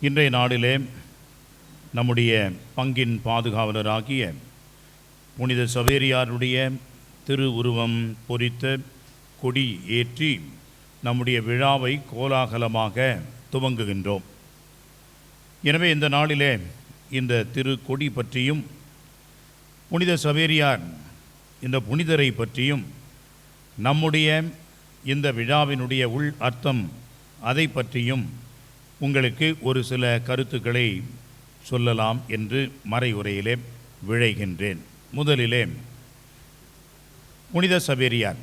இன்றைய நாளிலே நம்முடைய பங்கின் பாதுகாவலராகிய புனித சவேரியாருடைய திரு உருவம் பொறித்த கொடி ஏற்றி நம்முடைய விழாவை கோலாகலமாக துவங்குகின்றோம். எனவே இந்த நாளிலே இந்த திரு கொடி பற்றியும் புனித சவேரியார் இந்த புனிதரை பற்றியும் நம்முடைய இந்த விழாவினுடைய உள் அர்த்தம் அதை பற்றியும் உங்களுக்கு ஒரு சில கருத்துக்களை சொல்லலாம் என்று மறையுரையிலே விழைகின்றேன். முதலிலே புனித சவேரியார்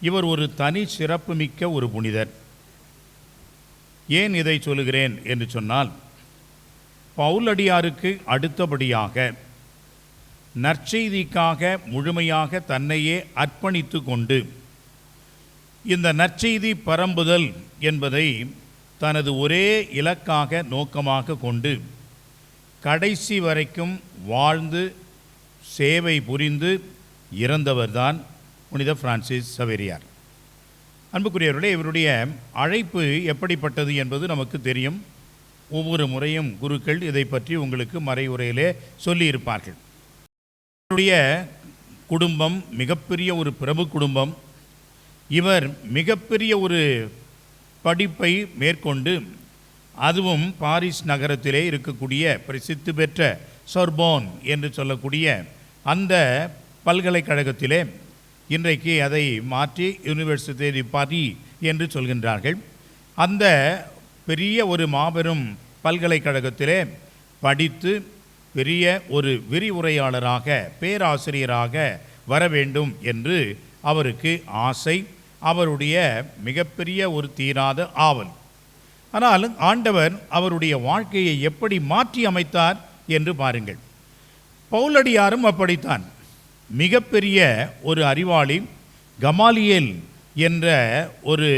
இவர் ஒரு தனி சிறப்புமிக்க ஒரு புனிதர். ஏன் இதை சொல்லுகிறேன் என்று சொன்னால், பவுலடியாருக்கு அடுத்தபடியாக நற்செய்திக்காக முழுமையாக தன்னையே அர்ப்பணித்து கொண்டு இந்த நற்செய்தி பரம்புதல் என்பதை தனது ஒரே இலக்காக நோக்கமாக கொண்டு கடைசி வரைக்கும் வாழ்ந்து சேவை புரிந்து இறந்தவர்தான் புனித பிரான்சிஸ் சவேரியார். அன்புக்குரியவர்களே, இவருடைய அழைப்பு எப்படிப்பட்டது என்பது நமக்கு தெரியும். ஒவ்வொரு முறையும் குருக்கள் இதை பற்றி உங்களுக்கு மறைவுரையிலே சொல்லியிருப்பார்கள். இவருடைய குடும்பம் மிகப்பெரிய ஒரு பிரபு குடும்பம். இவர் மிகப்பெரிய ஒரு படிப்பை மேற்கொண்டு, அதுவும் பாரிஸ் நகரத்திலே இருக்கக்கூடிய பிரசித்தி பெற்ற சொர்போன் என்று சொல்லக்கூடிய அந்த பல்கலைக்கழகத்திலே, இன்றைக்கு அதை மாற்றி யூனிவர்சிட்டி தி பாரிஸ் என்று சொல்கின்றார்கள், அந்த பெரிய ஒரு மாபெரும் பல்கலைக்கழகத்திலே படித்து பெரிய ஒரு விரிவுரையாளராக பேராசிரியராக வர வேண்டும் என்று அவருக்கு ஆசை, அவருடைய மிகப்பெரிய ஒரு தீராத ஆவல். ஆனால் ஆண்டவர் அவருடைய வாழ்க்கையை எப்படி மாற்றி அமைத்தார் என்று பாருங்கள். பவுலடியாரும் அப்படித்தான். மிகப்பெரிய ஒரு அறிவாளி கமாலியேல் என்ற ஒரு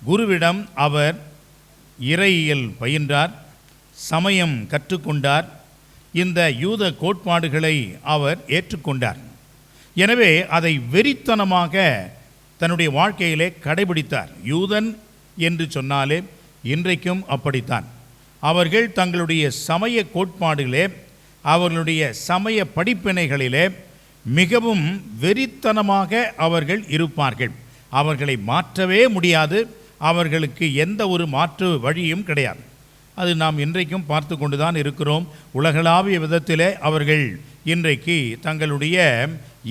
குருவிடம் அவர் இறையியல் பயின்றார், சமயம் கற்றுக்கொண்டார், இந்த யூத கோட்பாடுகளை அவர் ஏற்றுக்கொண்டார். எனவே அதை வெறித்தனமாக தன்னுடைய வாழ்க்கையிலே கடைபிடித்தார். யூதன் என்று சொன்னாலே இன்றைக்கும் அப்படித்தான். அவர்கள் தங்களுடைய சமய கோட்பாடுகளே, அவர்களுடைய சமய படிப்பினைகளிலே மிகவும் வெறித்தனமாக அவர்கள் இருப்பார்கள். அவர்களை மாற்றவே முடியாது. அவர்களுக்கு எந்த ஒரு மாற்று வழியும் கிடையாது. அது நாம் இன்றைக்கும் பார்த்து கொண்டு தான் இருக்கிறோம். உலகளாவிய விதத்திலே அவர்கள் இன்றைக்கு தங்களுடைய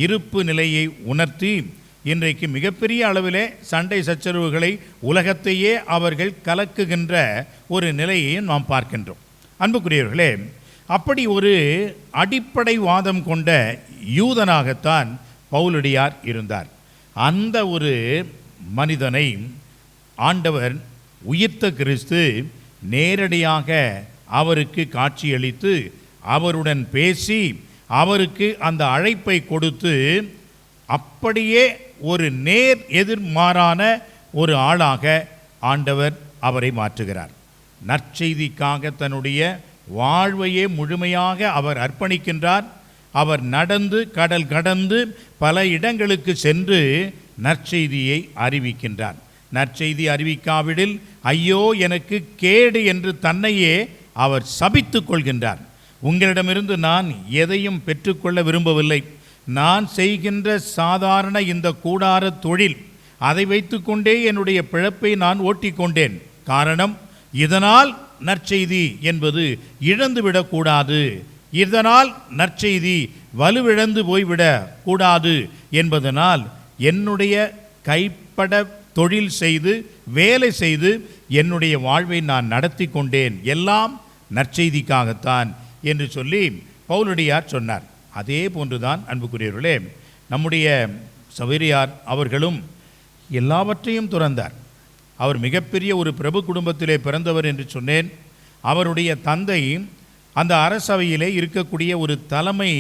இருப்பு நிலையை உணர்த்தி இன்றைக்கு மிகப்பெரிய அளவிலே சண்டை சச்சரவுகளை உலகத்தையே அவர்கள் கலக்குகின்ற ஒரு நிலையையும் நாம் பார்க்கின்றோம். அன்புக்குரியவர்களே, அப்படி ஒரு அடிப்படை வாதம் கொண்ட யூதனாகத்தான் பவுலடியார் இருந்தார். அந்த ஒரு மனிதனை ஆண்டவர் உயிர்த்த கிறிஸ்து நேரடியாக அவருக்கு காட்சியளித்து அவருடன் பேசி அவருக்கு அந்த அழைப்பை கொடுத்து அப்படியே ஒரு நேர் எதிர்மாறான ஒரு ஆளாக ஆண்டவர் அவரை மாற்றுகிறார். நற்செய்திக்காக தன்னுடைய வாழ்வையே முழுமையாக அவர் அர்ப்பணிக்கின்றார். அவர் நடந்து கடல் கடந்து பல இடங்களுக்கு சென்று நற்செய்தியை அறிவிக்கின்றார். நற்செய்தி அறிவிக்காவிடில் ஐயோ எனக்கு கேடு என்று தன்னையே அவர் சபித்து கொள்கின்றார். உங்களிடமிருந்து நான் எதையும் பெற்றுக்கொள்ள விரும்பவில்லை. நான் செய்கின்ற சாதாரண இந்த கூடார தொழில், அதை வைத்து கொண்டே என்னுடைய பிழப்பை நான் ஓட்டிக்கொண்டேன். காரணம், இதனால் நற்செய்தி என்பது இழந்துவிடக்கூடாது, இதனால் நற்செய்தி வலுவிழந்து போய்விடக் கூடாது என்பதனால் என்னுடைய கைப்பட தொழில் செய்து வேலை செய்து என்னுடைய வாழ்வை நான் நடத்தி கொண்டேன், எல்லாம் நற்செய்திக்காகத்தான் என்று சொல்லி பவுலடியார் சொன்னார். அதே போன்றுதான் அன்புக்குரியவர்களே, நம்முடைய சவேரியார் அவர்களும் எல்லாவற்றையும் துறந்தார். அவர் மிகப்பெரிய ஒரு பிரபு குடும்பத்திலே பிறந்தவர் என்று சொன்னேன். அவருடைய தந்தை அந்த அரசவையிலே இருக்கக்கூடிய ஒரு தலைமை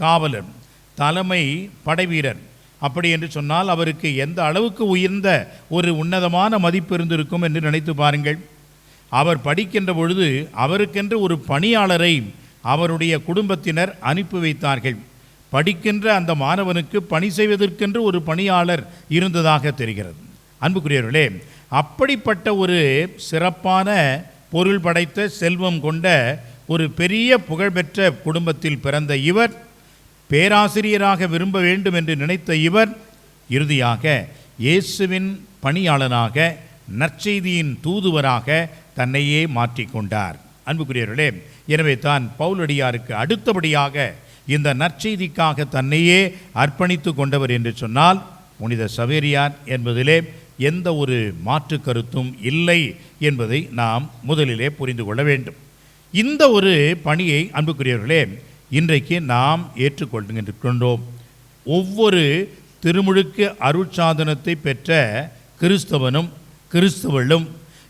காவலர், தலைமை படைவீரர். அப்படி என்று சொன்னால் அவருக்கு எந்த அளவுக்கு உயர்ந்த ஒரு உன்னதமான மதிப்பு இருந்திருக்கும் என்று நினைத்து பாருங்கள். அவர் படிக்கின்ற பொழுது அவருக்கென்று ஒரு பணியாளரை அவருடைய குடும்பத்தினர் அனுப்பி வைத்தார்கள். படிக்கின்ற அந்த மாணவனுக்கு பணி செய்வதற்கென்று ஒரு பணியாளர் இருந்ததாக தெரிகிறது. அன்புக்குரியவர்களே, அப்படிப்பட்ட ஒரு சிறப்பான பொருள் படைத்த செல்வம் கொண்ட ஒரு பெரிய புகழ்பெற்ற குடும்பத்தில் பிறந்த இவர், பேராசிரியராக விரும்ப வேண்டும் என்று நினைத்த இவர் இறுதியாக இயேசுவின் பணியாளனாக, நற்செய்தியின் தூதுவராக தன்னையே மாற்றிக்கொண்டார். அன்புக்குரியவர்களே, எனவே தான் பவுலடியாருக்கு அடுத்தபடியாக இந்த நற்செய்திக்காக தன்னையே அர்ப்பணித்து கொண்டவர் என்று சொன்னால் புனித சவேரியார் என்பதிலே எந்த ஒரு மாற்று கருத்தும் இல்லை என்பதை நாம் முதலிலே புரிந்து கொள்ள வேண்டும். இந்த ஒரு பணியை அன்புக்குரியவர்களே இன்றைக்கு நாம் ஏற்றுக்கொள்கின்றோம். ஒவ்வொரு திருமுழுக்கு அருட்சாதனத்தை பெற்ற கிறிஸ்தவனும் கிறிஸ்தவளும்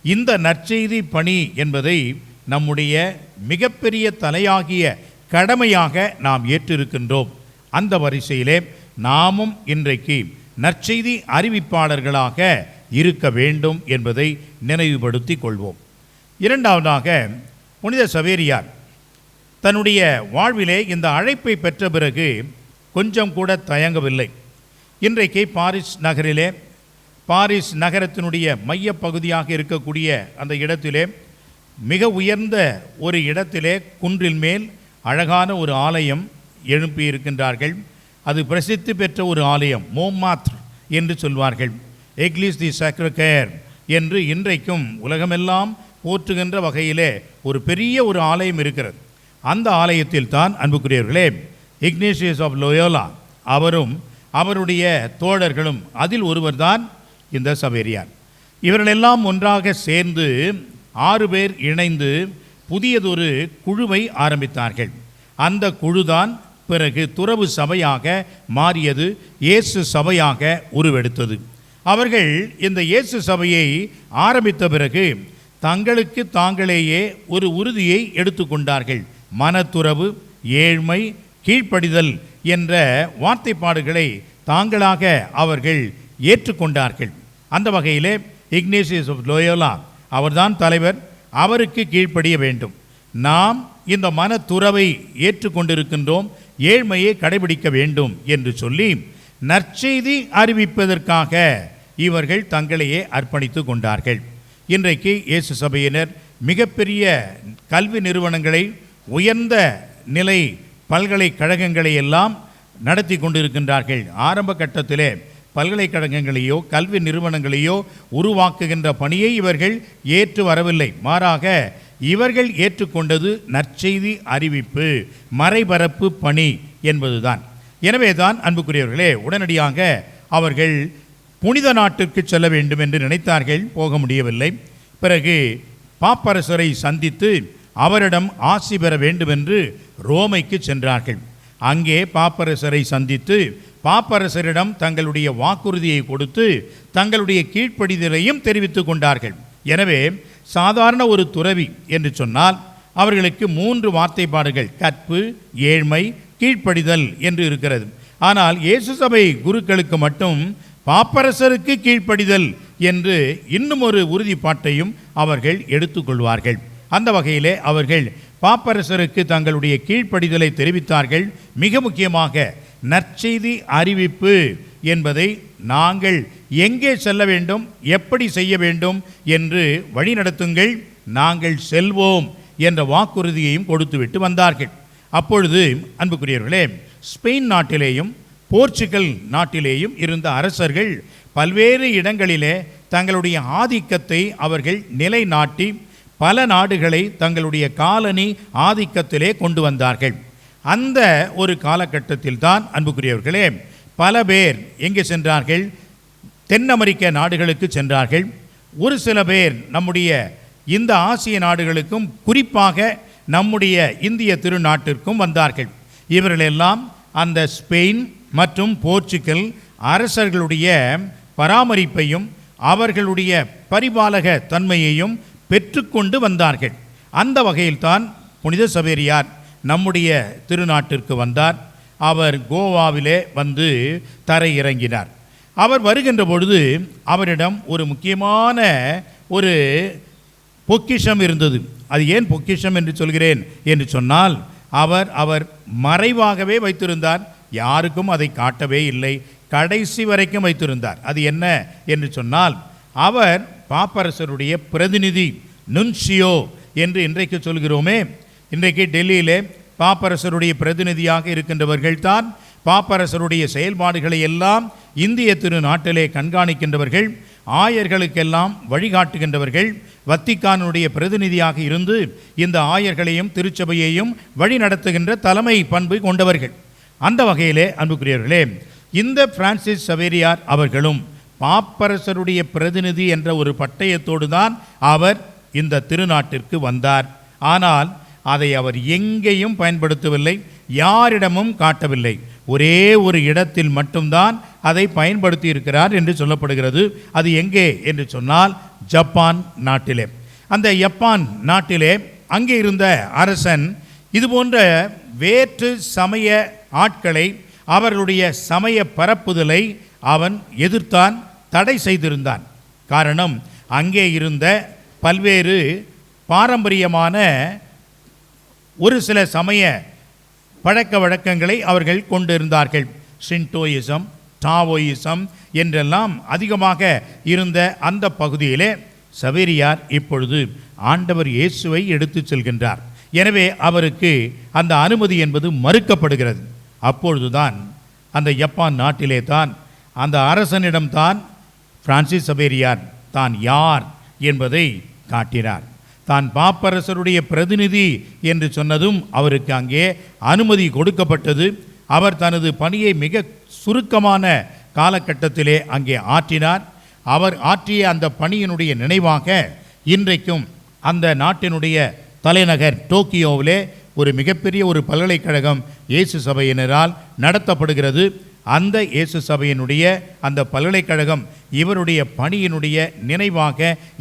இந்த நற்செய்தி பணி என்பதை நம்முடைய மிகப்பெரிய தலையாகிய கடமையாக நாம் ஏற்றிருக்கின்றோம். அந்த வரிசையிலே நாமும் இன்றைக்கு நற்செய்தி அறிவிப்பாளர்களாக இருக்க வேண்டும் என்பதை நினைவுபடுத்திக் கொள்வோம். இரண்டாவதாக, புனித சவேரியார் தன்னுடைய வாழ்விலே இந்த அழைப்பை பெற்ற பிறகு கொஞ்சம் கூட தயங்கவில்லை. இன்றைக்கு பாரிஸ் நகரத்தினுடைய மையப்பகுதியாக இருக்கக்கூடிய அந்த இடத்திலே, மிக உயர்ந்த ஒரு இடத்திலே குன்றில் மேல் அழகான ஒரு ஆலயம் எழுப்பியிருக்கின்றார்கள். அது பிரசித்தி பெற்ற ஒரு ஆலயம், மோமாத்ர் என்று சொல்வார்கள். எக்லிஸ் தி சாக்ரகேர் என்று இன்றைக்கும் உலகமெல்லாம் போற்றுகின்ற வகையிலே ஒரு பெரிய ஒரு ஆலயம் இருக்கிறது. அந்த ஆலயத்தில் தான் அன்புக்குரியவர்களே இக்னேசியஸ் ஆஃப் லோயோலா அவரும் அவருடைய தோழர்களும், அதில் ஒருவர் தான் இந்த சவேரியார். இவர்களெல்லாம் ஒன்றாக சேர்ந்து 6 பேர் இணைந்து புதியதொரு குழுவை ஆரம்பித்தார்கள். அந்த குழுதான் பிறகு துறவு சபையாக மாறியது, இயேசு சபையாக உருவெடுத்தது. அவர்கள் இந்த இயேசு சபையை ஆரம்பித்த பிறகு தங்களுக்கு தாங்களேயே ஒரு உறுதியை எடுத்துக்கொண்டார்கள். மனத்துறவு, ஏழ்மை, கீழ்ப்படிதல் என்ற வார்த்தைப்பாடுகளை தாங்களாக அவர்கள் ஏற்றுக்கொண்டார்கள். அந்த வகையிலே இக்னேசியஸ் ஆஃப் லோயோலா அவர்தான் தலைவர். அவருக்கு கீழ்ப்படிய வேண்டும். நாம் இந்த மனத்துறவை ஏற்றுக்கொண்டிருக்கின்றோம், ஏழ்மையை கடைபிடிக்க வேண்டும் என்று சொல்லி நற்செய்தி அறிவிப்பதற்காக இவர்கள் தங்களையே அர்ப்பணித்து கொண்டார்கள். இன்றைக்கு இயேசு சபையினர் மிகப்பெரிய கல்வி நிறுவனங்களை, உயர்ந்த நிலை பல்கலைக்கழகங்களை எல்லாம் நடத்தி கொண்டிருக்கின்றார்கள். ஆரம்ப கட்டத்திலே பல்கலைக்கழகங்களையோ கல்வி நிறுவனங்களையோ உருவாக்குகின்ற பணியை இவர்கள் ஏற்று வரவில்லை. மாறாக இவர்கள் ஏற்றுக்கொண்டது நற்செய்தி அறிவிப்பு, மறைபரப்பு பணி என்பதுதான். எனவே தான் அன்புக்குரியவர்களே, உடனடியாக அவர்கள் புனித நாட்டிற்கு செல்ல வேண்டும் என்று நினைத்தார்கள். போக முடியவில்லை. பிறகு பாப்பரசரை சந்தித்து அவரிடம் ஆசி பெற வேண்டும் என்று ரோமைக்கு சென்றார்கள். அங்கே பாப்பரசரை சந்தித்து பாப்பரசரிடம் தங்களுடைய வாக்குறுதியை கொடுத்து தங்களுடைய கீழ்ப்படிதலையும் தெரிவித்து கொண்டார்கள். எனவே சாதாரண ஒரு துறவி என்று சொன்னால் அவர்களுக்கு 3 வார்த்தைப்பாடுகள், கற்பு, ஏழ்மை, கீழ்ப்படிதல் என்று இருக்கிறது. ஆனால் இயேசு சபை குருக்களுக்கு மட்டும் பாப்பரசருக்கு கீழ்ப்படிதல் என்று இன்னும் ஒரு உறுதிப்பாட்டையும் அவர்கள் எடுத்துக்கொள்வார்கள். அந்த வகையிலே அவர்கள் பாப்பரசருக்கு தங்களுடைய கீழ்ப்படிதலை தெரிவித்தார்கள். மிக முக்கியமாக நற்செய்தி அறிவிப்பு என்பதை நாங்கள் எங்கே செல்ல வேண்டும், எப்படி செய்ய வேண்டும் என்று வழிநடத்துங்கள், நாங்கள் செல்வோம் என்ற வாக்குறுதியையும் கொடுத்துவிட்டு வந்தார்கள். அப்பொழுது அன்புக்குரியவர்களே, ஸ்பெயின் நாட்டிலேயும் போர்ச்சுகல் நாட்டிலேயும் இருந்த அரசர்கள் பல்வேறு இடங்களிலே தங்களுடைய ஆதிக்கத்தை அவர்கள் நிலைநாட்டி பல நாடுகளை தங்களுடைய காலனி ஆதிக்கத்திலே கொண்டு வந்தார்கள். அந்த ஒரு காலகட்டத்தில் தான் அன்புக்குரியவர்களே பல பேர் எங்கே சென்றார்கள்? தென் அமெரிக்க நாடுகளுக்கு சென்றார்கள். ஒரு சில பேர் நம்முடைய இந்த ஆசிய நாடுகளுக்கும், குறிப்பாக நம்முடைய இந்திய திருநாட்டிற்கும் வந்தார்கள். இவர்களெல்லாம் அந்த ஸ்பெயின் மற்றும் போர்ச்சுகல் அரசர்களுடைய பராமரிப்பையும் அவர்களுடைய பரிபாலக தன்மையையும் பெற்றுக்கொண்டு வந்தார்கள். அந்த வகையில்தான் புனித சவேரியார் நம்முடைய திருநாட்டிற்கு வந்தார். அவர் கோவாவிலே வந்து தரையிறங்கினார். அவர் வருகின்ற பொழுது அவரிடம் ஒரு முக்கியமான ஒரு பொக்கிஷம் இருந்தது. அது ஏன் பொக்கிஷம் என்று சொல்கிறேன் என்று சொன்னால், அவர் மறைவாகவே வைத்திருந்தார். யாருக்கும் அதை காட்டவே இல்லை. கடைசி வரைக்கும் வைத்திருந்தார். அது என்ன என்று சொன்னால், அவர் பாப்பரசருடைய பிரதிநிதி நுன்சியோ என்று இன்றைக்கு சொல்கிறோமே, இன்றைக்கு டெல்லியிலே பாப்பரசருடைய பிரதிநிதியாக இருக்கின்றவர்கள் தான் பாப்பரசருடைய செயல்பாடுகளை எல்லாம் இந்திய திருநாட்டிலே கண்காணிக்கின்றவர்கள், ஆயர்களுக்கெல்லாம் வழிகாட்டுகின்றவர்கள், வத்திக்கானுடைய பிரதிநிதியாக இருந்து இந்த ஆயர்களையும் திருச்சபையையும் வழி நடத்துகின்ற தலைமை பண்பு கொண்டவர்கள். அந்த வகையிலே அன்புக்குரியவர்களே, இந்த பிரான்சிஸ் சவேரியார் அவர்களும் பாப்பரசருடைய பிரதிநிதி என்ற ஒரு பட்டயத்தோடு தான் அவர் இந்த திருநாட்டிற்கு வந்தார். ஆனால் அதை அவர் எங்கேயும் பயன்படுத்தவில்லை, யாரிடமும் காட்டவில்லை. ஒரே ஒரு இடத்தில் மட்டும்தான் அதை பயன்படுத்தி இருக்கிறார் என்று சொல்லப்படுகிறது. அது எங்கே என்று சொன்னால் ஜப்பான் நாட்டிலே. அந்த ஜப்பான் நாட்டிலே அங்கே இருந்த அரசன் இதுபோன்ற வேற்று சமய ஆட்களை, அவர்களுடைய சமய பரப்புதலை அவன் எதிர்த்தான், தடை செய்திருந்தான். காரணம், அங்கே இருந்த பல்வேறு பாரம்பரியமான ஒரு சில சமய பழக்க வழக்கங்களை அவர்கள் கொண்டிருந்தார்கள். ஷின்டோயிசம், டாவோயிசம் என்றெல்லாம் அதிகமாக இருந்த அந்த பகுதியிலே சவேரியார் இப்பொழுது ஆண்டவர் இயேசுவை எடுத்து செல்கின்றார். எனவே அவருக்கு அந்த அனுமதி என்பது மறுக்கப்படுகிறது. அப்பொழுதுதான் அந்த ஜப்பான் நாட்டிலே தான் அந்த அரசனிடம்தான் பிரான்சிஸ் சவேரியார் தான் யார் என்பதை காட்டினார். தான் பாப்பரசருடைய பிரதிநிதி என்று சொன்னதும் அவருக்கு அங்கே அனுமதி கொடுக்கப்பட்டது. அவர் தனது பணியை மிக சுருக்கமான காலகட்டத்திலே அங்கே ஆற்றினார். அவர் ஆற்றிய அந்த பணியினுடைய நினைவாக இன்றைக்கும் அந்த நாட்டினுடைய தலைநகர் டோக்கியோவிலே ஒரு மிகப்பெரிய ஒரு பல்கலைக்கழகம் இயேசு சபையினரால் நடத்தப்படுகிறது. அந்த இயேசு சபையினுடைய அந்த பல்கலைக்கழகம் இவருடைய பணியினுடைய நினைவாக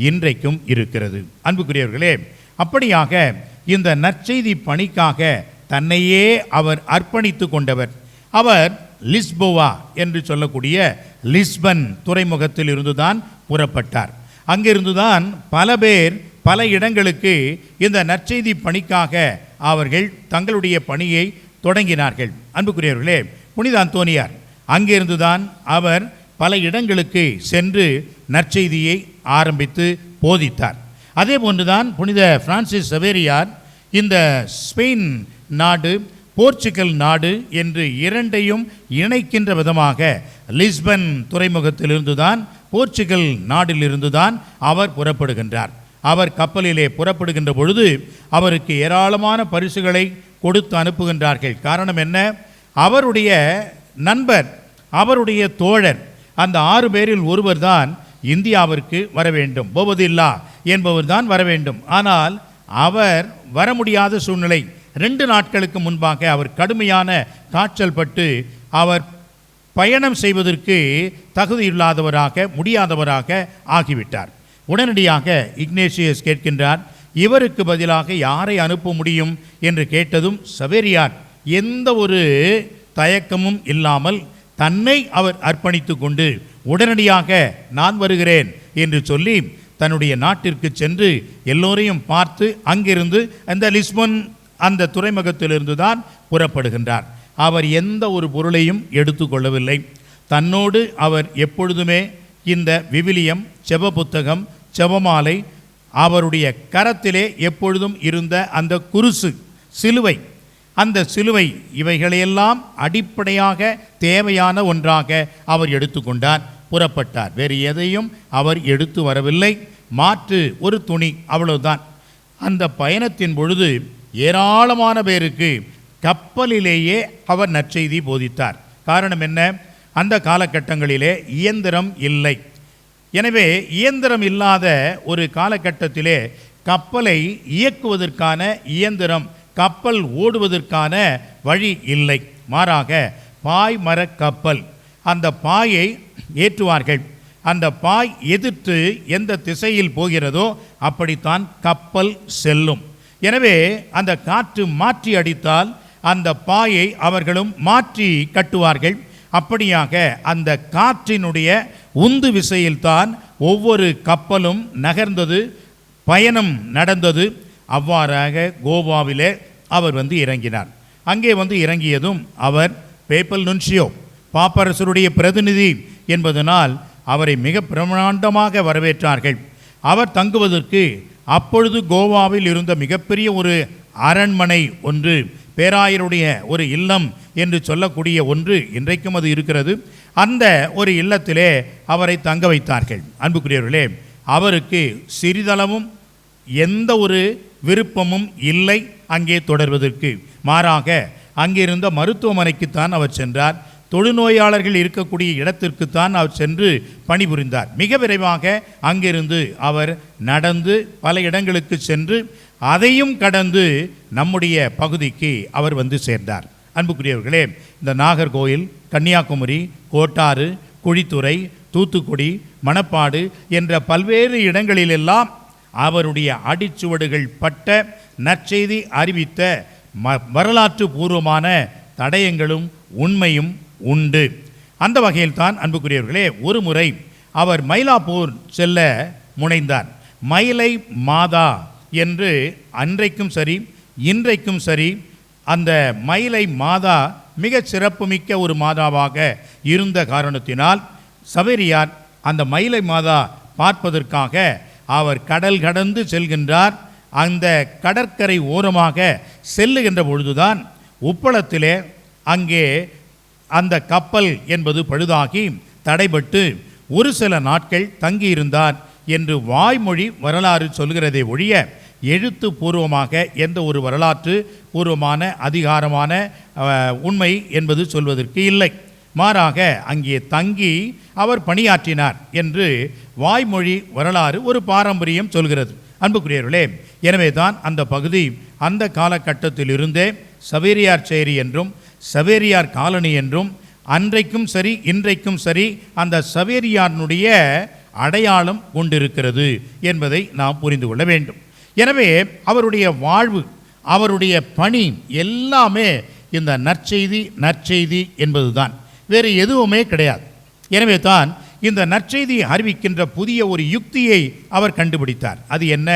இன்றைக்கும் இருக்கிறது. அன்புக்குரியவர்களே, அப்படியாக இந்த நற்செய்தி பணிக்காக தன்னையே அவர் அர்ப்பணித்து கொண்டவர். அவர் லிஸ்போவா என்று சொல்லக்கூடிய லிஸ்பன் துறைமுகத்தில் இருந்துதான் புறப்பட்டார். அங்கிருந்துதான் பல பேர் பல இடங்களுக்கு இந்த நற்செய்தி பணிக்காக அவர்கள் தங்களுடைய பணியை தொடங்கினார்கள். அன்புக்குரியவர்களே, புனித அந்தோனியார் அங்கிருந்துதான் அவர் பல இடங்களுக்கு சென்று நற்செய்தியை ஆரம்பித்து போதித்தார். அதே போன்றுதான் புனித பிரான்சிஸ் சவேரியார் இந்த ஸ்பெயின் நாடு, போர்ச்சுகல் நாடு என்று இரண்டையும் இணைக்கின்ற விதமாக லிஸ்பன் துறைமுகத்திலிருந்துதான், போர்ச்சுகல் நாட்டிலிருந்துதான் அவர் புறப்படுகின்றார். அவர் கப்பலிலே புறப்படுகின்ற பொழுது அவருக்கு ஏராளமான பரிசுகளை கொடுத்து அனுப்புகின்றார்கள். காரணம் என்ன? அவருடைய நண்பர், அவருடைய தோழர், அந்த 6 பேரில் ஒருவர் தான் இந்தியாவிற்கு வர வேண்டும், போவதில்லா என்பவர் தான் வர வேண்டும். ஆனால் அவர் வர முடியாத சூழ்நிலை. 2 நாட்களுக்கு முன்பாக அவர் கடுமையான காய்ச்சல் பட்டு அவர் பயணம் செய்வதற்கு தகுதியில்லாதவராக, முடியாதவராக ஆகிவிட்டார். உடனடியாக இக்னேசியஸ் கேட்கின்றார், இவருக்கு பதிலாக யாரை அனுப்ப முடியும் என்று கேட்டதும் சவேரியார் எந்த ஒரு தயக்கமும் இல்லாமல் தன்னை அவர் அர்ப்பணித்து கொண்டு உடனடியாக நான் வருகிறேன் என்று சொல்லி தன்னுடைய நாட்டிற்கு சென்று எல்லோரையும் பார்த்து அங்கிருந்து அந்த லிஸ்பன் அந்த துறைமுகத்திலிருந்து தான் புறப்படுகின்றார். அவர் எந்த ஒரு பொருளையும் எடுத்துக்கொள்ளவில்லை. தன்னோடு அவர் எப்பொழுதுமே இந்த விவிலியம், செப புத்தகம், செபமாலை, அவருடைய கரத்திலே எப்பொழுதும் இருந்த அந்த குருசு, சிலுவை, அந்த சிலுவை, இவைகளையெல்லாம் அடிப்படையாக தேவையான ஒன்றாக அவர் எடுத்துக்கொண்டார், புறப்பட்டார். வேறு எதையும் அவர் எடுத்து வரவில்லை. மாற்று ஒரு துணி, அவ்வளவுதான். அந்த பயணத்தின் பொழுது ஏராளமான பேருக்கு கப்பலிலேயே அவர் நற்செய்தி போதித்தார். காரணம் என்ன? அந்த காலகட்டங்களிலே இயந்திரம் இல்லை. எனவே இயந்திரம் இல்லாத ஒரு காலகட்டத்திலே கப்பலை இயக்குவதற்கான இயந்திரம், கப்பல் ஓடுவதற்கான வழி இல்லை. மாறாக பாய்மர கப்பல், அந்த பாயை ஏற்றுவார்கள். அந்த பாய் எதிர்த்து எந்த திசையில் போகிறதோ அப்படித்தான் கப்பல் செல்லும். எனவே அந்த காற்று மாற்றி அடித்தால் அந்த பாயை அவர்களும் மாற்றி கட்டுவார்கள். அப்படியாக அந்த காற்றினுடைய உந்து விசையில்தான் ஒவ்வொரு கப்பலும் நகர்ந்தது, பயணம் நடந்தது. அவ்வாறாக கோவாவிலே அவர் இறங்கினார். அங்கே இறங்கியதும் அவர் பேப்பல் நுன்சியோ, பாப்பரசருடைய பிரதிநிதி என்பதனால் அவரை மிக பிரமாண்டமாக வரவேற்றார்கள். அவர் தங்குவதற்கு அப்பொழுது கோவாவில் இருந்த மிகப்பெரிய ஒரு அரண்மனை ஒன்று, பேராயருடைய ஒரு இல்லம் என்று சொல்லக்கூடிய ஒன்று, இன்றைக்கும் அது இருக்கிறது. அந்த ஒரு இல்லத்திலே அவரை தங்க வைத்தார்கள். அன்புக்குரியவர்களே, அவருக்கு சிறிதளவும் எந்த ஒரு விருப்பமும் இல்லை அங்கே தொடர்வதற்கு. மாறாக அங்கிருந்த மருத்துவமனைக்குத்தான் அவர் சென்றார். தொழுநோயாளர்கள் இருக்கக்கூடிய இடத்திற்குத்தான் அவர் சென்று பணிபுரிந்தார். மிக விரைவாக அங்கிருந்து அவர் நடந்து பல இடங்களுக்கு சென்று அதையும் கடந்து நம்முடைய பகுதிக்கு அவர் வந்து சேர்ந்தார். அன்புக்குரியவர்களே, இந்த நாகர்கோயில், கன்னியாகுமரி, கோட்டாறு, குழித்துறை, தூத்துக்குடி, மணப்பாடு என்ற பல்வேறு இடங்களிலெல்லாம் அவருடைய அடிச்சுவடுகள் பட்ட நற்செய்தி அறிவித்த வரலாற்று பூர்வமான தடயங்களும் உண்மையும் உண்டு. அந்த வகையில்தான் அன்புக்குரியவர்களே, ஒரு முறை அவர் மயிலாப்பூர் செல்ல முனைந்தார். மயிலை மாதா என்று அன்றைக்கும் சரி இன்றைக்கும் சரி அந்த மயிலை மாதா மிக சிறப்புமிக்க ஒரு மாதாவாக இருந்த காரணத்தினால் சவேரியார் அந்த மயிலை மாதா பார்ப்பதற்காக அவர் கடல் கடந்து செல்கின்றார். அந்த கடற்கரை ஓரமாக செல்லுகின்ற பொழுதுதான் உப்பளத்திலே அங்கே அந்த கப்பல் என்பது பழுதாகி தடைபட்டு ஒரு சில நாட்கள் தங்கியிருந்தார் என்று வாய்மொழி வரலாறு சொல்கிறதை ஒழிய எழுத்து பூர்வமாக எந்த ஒரு வரலாற்று பூர்வமான அதிகாரமான உண்மை என்பது சொல்வதற்கு இல்லை. மாறாக அங்கே தங்கி அவர் பணியாற்றினார் என்று வாய்மொழி வரலாறு ஒரு பாரம்பரியம் சொல்கிறது. அன்புக்குரியவர்களே, எனவே தான் அந்த பகுதி அந்த காலகட்டத்தில் இருந்தே சவேரியார் சேரி என்றும் சவேரியார் காலனி என்றும் அன்றைக்கும் சரி இன்றைக்கும் சரி அந்த சவேரியாருடைய அடையாளம் கொண்டிருக்கிறது என்பதை நாம் புரிந்து கொள்ள வேண்டும். எனவே அவருடைய வாழ்வு, அவருடைய பணி எல்லாமே இந்த நற்செய்தி என்பதுதான், வேறு எதுவுமே கிடையாது. எனவே தான் இந்த நற்செய்தியை அறிவிக்கின்ற புதிய ஒரு யுக்தியை அவர் கண்டுபிடித்தார். அது என்ன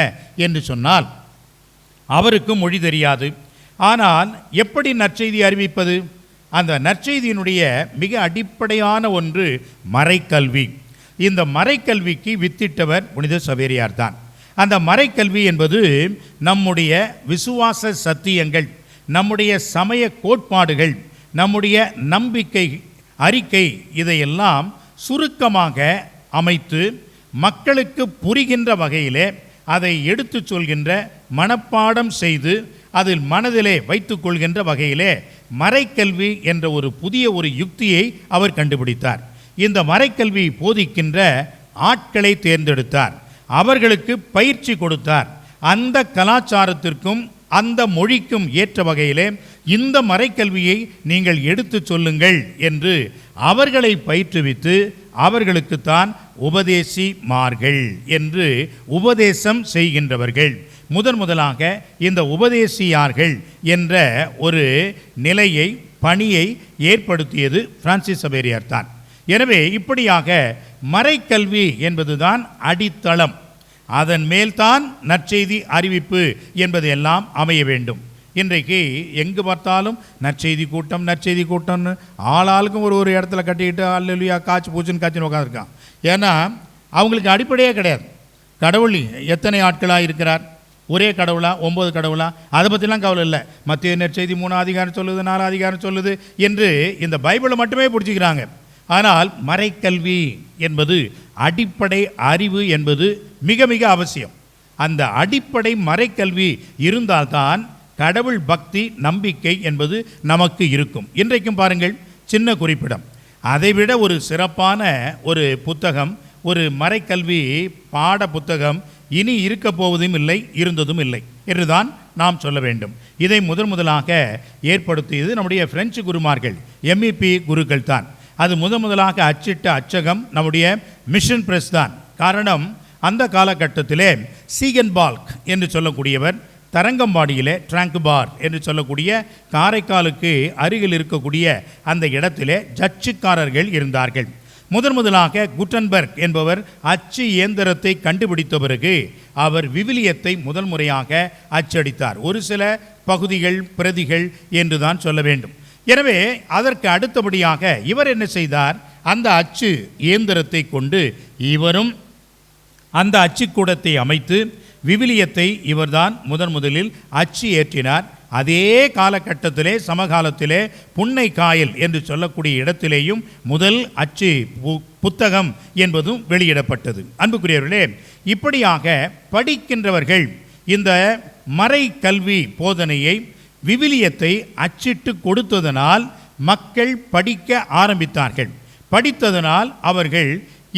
என்று சொன்னால், அவருக்கு மொழி தெரியாது. ஆனால் எப்படி நற்செய்தி அறிவிப்பது? அந்த நற்செய்தியினுடைய மிக அடிப்படையான ஒன்று மறைக்கல்வி. இந்த மறைக்கல்விக்கு வித்திட்டவர் புனித சவேரியார் தான். அந்த மறைக்கல்வி என்பது நம்முடைய விசுவாச சத்தியங்கள், நம்முடைய சமய கோட்பாடுகள், நம்முடைய நம்பிக்கை அறிக்கை, இதையெல்லாம் சுருக்கமாக அமைத்து மக்களுக்கு புரிகின்ற வகையிலே அதை எடுத்து சொல்கின்ற, மனப்பாடம் செய்து அதில் மனதிலே வைத்துக் கொள்கின்ற வகையிலே மறைக்கல்வி என்ற ஒரு புதிய ஒரு யுக்தியை அவர் கண்டுபிடித்தார். இந்த மறைக்கல்வி போதிக்கின்ற ஆட்களை தேர்ந்தெடுத்தார், அவர்களுக்கு பயிற்சி கொடுத்தார். அந்த கலாச்சாரத்திற்கும் அந்த மொழிக்கும் ஏற்ற வகையிலே இந்த மறைக்கல்வியை நீங்கள் எடுத்து சொல்லுங்கள் என்று அவர்களை பயிற்றுவித்து அவர்களுக்குத்தான் உபதேசிமார்கள் என்று உபதேசம் செய்கின்றவர்கள். முதலாக இந்த உபதேசியார்கள் என்ற ஒரு நிலையை, பணியை ஏற்படுத்தியது பிரான்சிஸ் சவேரியார் தான். எனவே இப்படியாக மறைக்கல்வி என்பதுதான் அடித்தளம். அதன் மேல்தான் நற்செய்தி அறிவிப்பு என்பது எல்லாம் அமைய வேண்டும். இன்றைக்கு எங்கு பார்த்தாலும் நற்செய்தி கூட்டம்னு ஆளாளுக்கும் ஒரு இடத்துல கட்டிக்கிட்டு அல்லேலூயா காய்ச்சி பூச்சின்னு காய்ச்சின்னு உட்காந்துருக்கான். ஏன்னா அவங்களுக்கு அடிப்படையே கிடையாது. கடவுள் எத்தனை ஆட்களாக இருக்கிறார், ஒரே கடவுளா 9 கடவுளா, அதை பற்றிலாம் கவலை இல்லை. மத்திய நற்செய்தி 3 அதிகாரம் சொல்லுது, 4 அதிகாரம் சொல்லுது என்று இந்த பைபிளை மட்டுமே பிடிச்சிக்கிறாங்க. ஆனால் மறைக்கல்வி என்பது, அடிப்படை அறிவு என்பது மிக மிக அவசியம். அந்த அடிப்படை மறைக்கல்வி இருந்தால்தான் கடவுள் பக்தி, நம்பிக்கை என்பது நமக்கு இருக்கும். இன்றைக்கும் பாருங்கள், சின்ன குறிப்பிடம், அதைவிட ஒரு சிறப்பான ஒரு புத்தகம், ஒரு மறைக்கல்வி பாட புத்தகம் இனி இருக்க போவதும் இல்லை, இருந்ததும் இல்லை என்றுதான் நாம் சொல்ல வேண்டும். இதை முதலாக ஏற்படுத்தியது நம்முடைய பிரெஞ்சு குருமார்கள், MEP குருக்கள் தான். அது முதலாக அச்சிட்ட அச்சகம் நம்முடைய மிஷன் பிரஸ் தான். காரணம், அந்த காலகட்டத்திலே சீகன்பால்க் என்று சொல்லக்கூடியவர் தரங்கம்பாடியிலே ட்ராங்குபார் என்று சொல்லக்கூடிய காரைக்காலுக்கு அருகில் இருக்கக்கூடிய அந்த இடத்திலே ஜட்ஜுக்காரர்கள் இருந்தார்கள். முதலாக குட்டன்பர்க் என்பவர் அச்சு இயந்திரத்தை கண்டுபிடித்த பிறகு அவர் விவிலியத்தை முதல் முறையாக அச்சடித்தார். ஒரு சில பகுதிகள், பிரதிகள் என்று தான் சொல்ல வேண்டும். எனவே அதற்கு அடுத்தபடியாக இவர் என்ன செய்தார், அந்த அச்சு இயந்திரத்தை கொண்டு இவரும் அந்த அச்சுக்கூடத்தை அமைத்து விவிலியத்தை இவர்தான் முதலில் அச்சு ஏற்றினார். அதே காலகட்டத்திலே சமகாலத்திலே புன்னை காயல் என்று சொல்லக்கூடிய இடத்திலேயும் முதல் அச்சு புத்தகம் என்பதும் வெளியிடப்பட்டது. அன்புக்குரியவர்களே, இப்படியாக படிக்கின்றவர்கள் இந்த மறை கல்வி போதனையை விவிலியத்தை அச்சிட்டு கொடுத்ததனால் மக்கள் படிக்க ஆரம்பித்தார்கள். படித்ததனால் அவர்கள்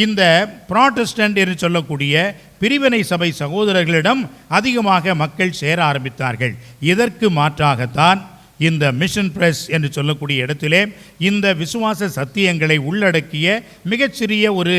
இந்த புராட்டஸ்டன்ட் என்று சொல்லக்கூடிய பிரிவினை சபை சகோதரர்களிடம் அதிகமாக மக்கள் சேர ஆரம்பித்தார்கள். இதற்கு மாற்றாகத்தான் இந்த மிஷன் பிரஸ் என்று சொல்லக்கூடிய இடத்திலே இந்த விசுவாச சத்தியங்களை உள்ளடக்கிய மிகச்சிறிய ஒரு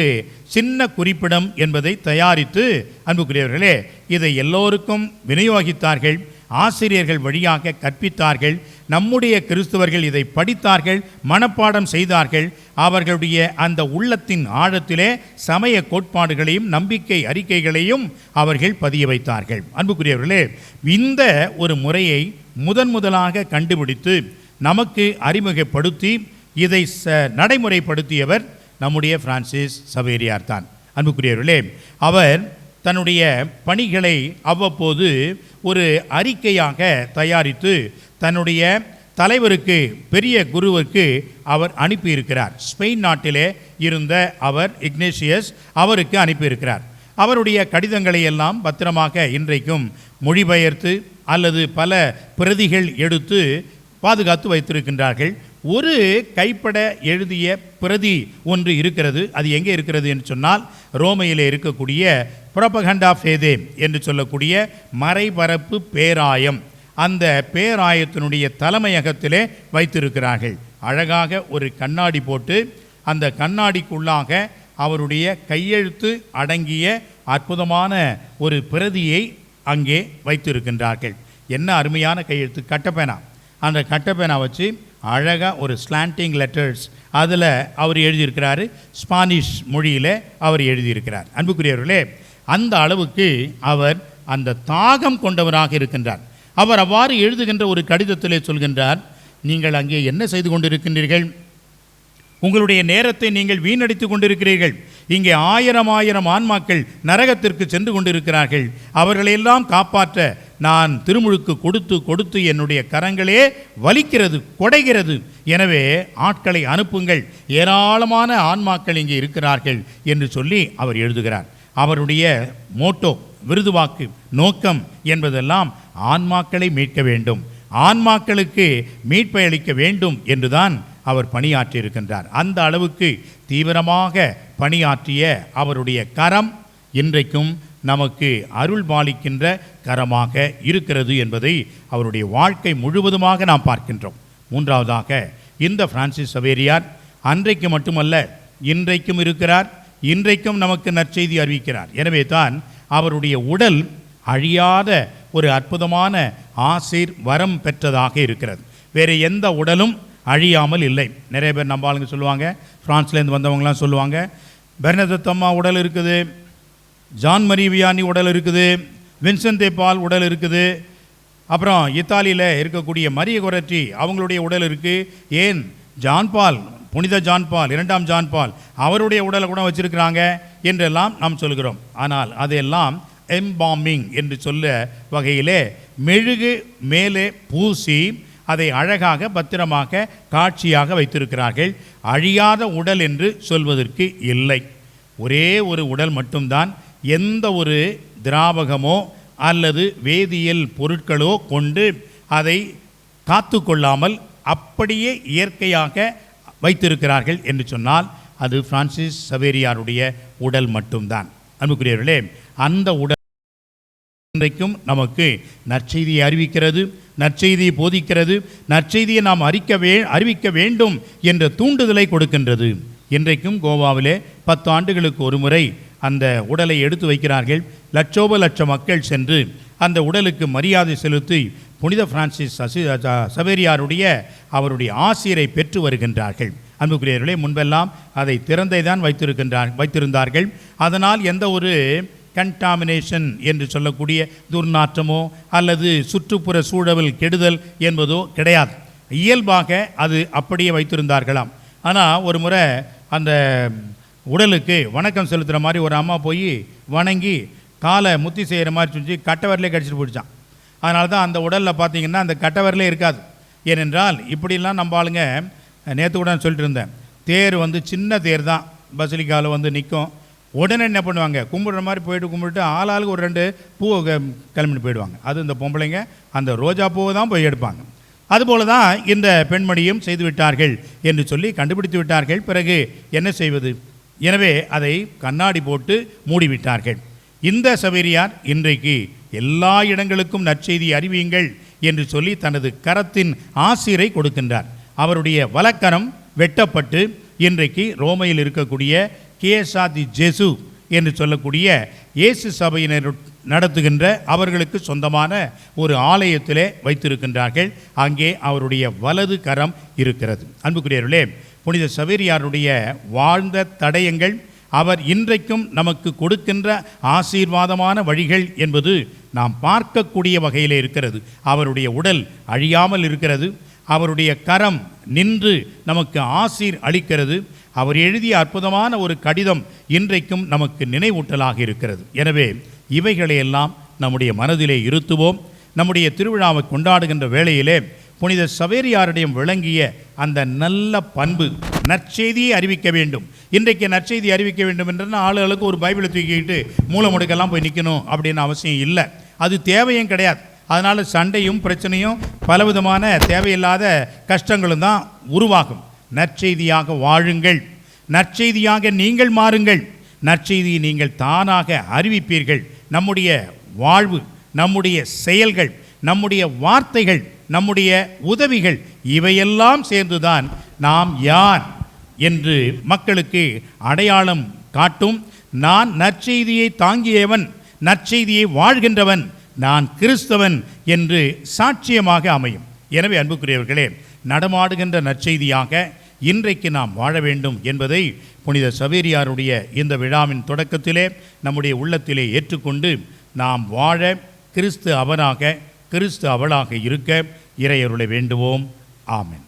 சின்ன குறிப்பிடம் என்பதை தயாரித்து அன்புக்குரியவர்களே இதை எல்லோருக்கும் விநியோகித்தார்கள். ஆசிரியர்கள் வழியாக கற்பித்தார்கள். நம்முடைய கிறிஸ்தவர்கள் இதை படித்தார்கள், மனப்பாடம் செய்தார்கள். அவர்களுடைய அந்த உள்ளத்தின் ஆழத்திலே சமய கோட்பாடுகளையும் நம்பிக்கை அறிக்கைகளையும் அவர்கள் பதிய வைத்தார்கள். அன்புக்குரியவர்களே, இந்த ஒரு முறையை முதலாக கண்டுபிடித்து நமக்கு அறிமுகப்படுத்தி இதை நடைமுறைப்படுத்தியவர் நம்முடைய பிரான்சிஸ் சவேரியார் தான். அன்புக்குரியவர்களே, அவர் தன்னுடைய பணிகளை அவ்வப்போது ஒரு அறிக்கையாக தயாரித்து தன்னுடைய தலைவருக்கு, பெரிய குருவுக்கு அவர் அனுப்பியிருக்கிறார். ஸ்பெயின் நாட்டிலே இருந்த அவர் இக்னேஷியஸ் அவருக்கு அனுப்பியிருக்கிறார். அவருடைய கடிதங்களை எல்லாம் பத்திரமாக இன்றைக்கும் மொழிபெயர்த்து அல்லது பல பிரதிகள் எடுத்து பாதுகாத்து வைத்திருக்கின்றார்கள். ஒரு கைப்பட எழுதிய பிரதி ஒன்று இருக்கிறது. அது எங்கே இருக்கிறது என்று சொன்னால் ரோமையிலே இருக்கக்கூடிய புரோபகண்டா ஃபேதே என்று சொல்லக்கூடிய மறைபரப்பு பேராயம், அந்த பேராயத்தினுடைய தலைமையகத்திலே வைத்திருக்கிறார்கள். அழகாக ஒரு கண்ணாடி போட்டு அந்த கண்ணாடிக்குள்ளாக அவருடைய கையெழுத்து அடங்கிய அற்புதமான ஒரு பிரதியை அங்கே வைத்திருக்கின்றார்கள். என்ன அருமையான கையெழுத்து! கட்டப்பேனா, அந்த கட்டப்பேனா வச்சு அழகாக ஒரு ஸ்லாண்டிங் லெட்டர்ஸ் அதில் அவர் எழுதியிருக்கிறாரு. ஸ்பானிஷ் மொழியில் அவர் எழுதியிருக்கிறார். அன்புக்குரியவர்களே, அந்த அளவுக்கு அவர் அந்த தாகம் கொண்டவராக இருக்கின்றார். அவர் அவ்வாறு எழுதுகின்ற ஒரு கடிதத்திலே சொல்கின்றார், நீங்கள் அங்கே என்ன செய்து கொண்டிருக்கின்றீர்கள்? உங்களுடைய நேரத்தை நீங்கள் வீணடித்து கொண்டிருக்கிறீர்கள். இங்கே ஆயிரம் ஆன்மாக்கள் நரகத்திற்கு சென்று கொண்டிருக்கிறார்கள். அவர்களையெல்லாம் காப்பாற்ற நான் திருமுழுக்கு கொடுத்து என்னுடைய கரங்களே வலிக்கிறது, கொடைகிறது. எனவே ஆட்களை அனுப்புங்கள், ஏராளமான ஆன்மாக்கள் இங்கே இருக்கிறார்கள் என்று சொல்லி அவர் எழுதுகிறார். அவருடைய மோட்டோ, விருதுவாக்கு, நோக்கம் என்பதெல்லாம் ஆன்மாக்களை மீட்க வேண்டும், ஆன்மாக்களுக்கு மீட்பை அளிக்க வேண்டும் என்றுதான் அவர் பணியாற்றியிருக்கின்றார். அந்த அளவுக்கு தீவிரமாக பணியாற்றிய அவருடைய கரம் இன்றைக்கும் நமக்கு அருள் பாலிக்கின்ற கரமாக இருக்கிறது என்பதை அவருடைய வாழ்க்கை முழுவதுமாக நாம் பார்க்கின்றோம். மூன்றாவதாக, இந்த பிரான்சிஸ் சவேரியார் அன்றைக்கு மட்டுமல்ல, இன்றைக்கும் இருக்கிறார். இன்றைக்கும் நமக்கு நற்செய்தி அறிவிக்கிறார். எனவே தான் அவருடைய உடல் அழியாத ஒரு அற்புதமான ஆசீர் வரம் பெற்றதாக இருக்கிறது. வேறு எந்த உடலும் அழியாமல் இல்லை. நிறைய பேர் நம்ம ஆளுங்க சொல்லுவாங்க, ஃப்ரான்ஸ்லேருந்து வந்தவங்களாம் சொல்லுவாங்க, பெர்னதத் அம்மா உடல் இருக்குது, ஜான் மரி வியானி உடல் இருக்குது, வின்சென்ட் தே பால் உடல் இருக்குது, அப்புறம் இத்தாலியில் இருக்கக்கூடிய மரிய கொரட்டி அவங்களுடைய உடல் இருக்குது, ஏன் ஜான் பால், புனித ஜான் பால், 2ஆம் ஜான் பால் அவருடைய உடலை கூட வச்சிருக்கிறாங்க என்றெல்லாம் நாம் சொல்கிறோம். ஆனால் அதையெல்லாம் எம்பாமிங் என்று சொல்ல வகையிலே மெழுகு மேலே பூசி அதை அழகாக பத்திரமாக காட்சியாக வைத்திருக்கிறார்கள். அழியாத உடல் என்று சொல்வதற்கு இல்லை. ஒரே ஒரு உடல் மட்டும்தான். எந்த ஒரு திராவகமோ அல்லது வேதியியல் பொருட்களோ கொண்டு அதை காத்து கொள்ளாமல் அப்படியே இயற்கையாக வைத்திருக்கிறார்கள் என்று சொன்னால் அது பிரான்சிஸ் சவேரியாருடைய உடல் மட்டும்தான். அன்புக்குரியவர்களே, அந்த உடல் இன்றைக்கும் நமக்கு நற்செய்தியை அறிவிக்கிறது, நற்செய்தியை போதிக்கிறது, நற்செய்தியை நாம் அறிவிக்க வேண்டும் என்ற தூண்டுதலை கொடுக்கின்றது. இன்றைக்கும் கோவாவிலே 10 ஆண்டுகளுக்கு ஒரு முறை அந்த உடலை எடுத்து வைக்கிறார்கள். லட்ச மக்கள் சென்று அந்த உடலுக்கு மரியாதை செலுத்தி புனித பிரான்சிஸ் சவேரியாருடைய அவருடைய ஆசிரை பெற்று வருகின்றார்கள். அன்புக்குரியவர்களே, முன்பெல்லாம் அதை திறந்தே தான் வைத்திருந்தார்கள். அதனால் எந்த ஒரு கண்டாமினேஷன் என்று சொல்லக்கூடிய துர்நாற்றமோ அல்லது சுற்றுப்புற சூழல் கெடுதல் என்பதோ கிடையாது. இயல்பாக அது அப்படியே வைத்திருந்தார்களாம். ஆனால் ஒரு முறை அந்த உடலுக்கு வணக்கம் செலுத்துகிற மாதிரி ஒரு அம்மா போய் வணங்கி காலை முத்தி செய்கிற மாதிரி செஞ்சு கட்டவரிலே கடிச்சிட்டு போயிடுச்சான். அதனால தான் அந்த உடலில் பார்த்திங்கன்னா அந்த கட்டவரிலே இருக்காது. ஏனென்றால் இப்படிலாம் நம்ம ஆளுங்க, நேற்று கூட நான் சொல்லிட்டு இருந்தேன், தேர் சின்ன தேர் தான் பசிலிக்காவில் நிற்கும். உடனே என்ன பண்ணுவாங்க, கும்பிடுற மாதிரி போயிட்டு கும்பிட்டு ஆளாளுக்கு ஒரு 2 பூவை கிளம்பிட்டு போயிடுவாங்க. அது இந்த பொம்பளைங்க அந்த ரோஜா பூவை தான் போய் எடுப்பாங்க. அதுபோல தான் இந்த பெண்மணியும் செய்து விட்டார்கள் என்று சொல்லி கண்டுபிடித்து விட்டார்கள். பிறகு என்ன செய்வது? எனவே அதை கண்ணாடி போட்டு மூடிவிட்டார்கள். இந்த சவேரியார் இன்றைக்கு எல்லா இடங்களுக்கும் நற்செய்தி அறிவியுங்கள் என்று சொல்லி தனது கரத்தின் ஆசிரை கொடுக்கின்றார். அவருடைய வலக்கரம் வெட்டப்பட்டு இன்றைக்கு ரோமையில் இருக்கக்கூடிய கேசா தி ஜேசு என்று சொல்லக்கூடிய இயேசு சபையினர் நடத்துகின்ற அவர்களுக்கு சொந்தமான ஒரு ஆலயத்திலே வைத்திருக்கின்றார்கள். அங்கே அவருடைய வலது கரம் இருக்கிறது. அன்புக்குரியவர்களே, புனித சவேரியாருடைய வாழ்ந்த தடயங்கள், அவர் இன்றைக்கும் நமக்கு கொடுக்கின்ற ஆசீர்வாதமான வழிகள் என்பது நாம் பார்க்கக்கூடிய வகையில் இருக்கிறது. அவருடைய உடல் அழியாமல் இருக்கிறது. அவருடைய கரம் நின்று நமக்கு ஆசீர் அளிக்கிறது. அவர் எழுதிய அற்புதமான ஒரு கடிதம் இன்றைக்கும் நமக்கு நினைவூட்டலாக இருக்கிறது. எனவே இவைகளையெல்லாம் நம்முடைய மனதிலே இருத்துவோம். நம்முடைய திருவிழாவை கொண்டாடுகின்ற வேளையிலே புனித சவேரியாரிடம் விளங்கிய அந்த நல்ல பண்பு, நற்செய்தியை அறிவிக்க வேண்டும். இன்றைக்கு நற்செய்தி அறிவிக்க வேண்டும் என்றால் ஆளுகளுக்கு ஒரு பைபிளை தூக்கிக்கிட்டு மூலை முடுக்கெல்லாம் போய் நிற்கணும் அப்படின்னு அவசியம் இல்லை. அது தேவையும் கிடையாது. அதனால் சண்டையும் பிரச்சனையும் பலவிதமான தேவையில்லாத கஷ்டங்களும் தான் உருவாகும். நற்செய்தியாக வாழுங்கள், நற்செய்தியாக நீங்கள் மாறுங்கள், நற்செய்தியை நீங்கள் தானாக அறிவிப்பீர்கள். நம்முடைய வாழ்வு, நம்முடைய செயல்கள், நம்முடைய வார்த்தைகள், நம்முடைய உதவிகள் இவையெல்லாம் சேர்ந்துதான் நாம் யார் என்று மக்களுக்கு அடையாளம் காட்டும். நான் நற்செய்தியை தாங்கியவன், நற்செய்தியை வாழ்கின்றவன், நான் கிறிஸ்தவன் என்று சாட்சியமாக அமையும். எனவே அன்புக்குரியவர்களே, நடமாடுகின்ற நற்செய்தியாக இன்றைக்கு நாம் வாழ வேண்டும் என்பதை புனித சவேரியாருடைய இந்த விழாவின் தொடக்கத்திலே நம்முடைய உள்ளத்திலே ஏற்றுக்கொண்டு நாம் வாழ, கிறிஸ்து அவனாக, கிறிஸ்து அவளாக இருக்க இறையருளை வேண்டுவோம். ஆமென்.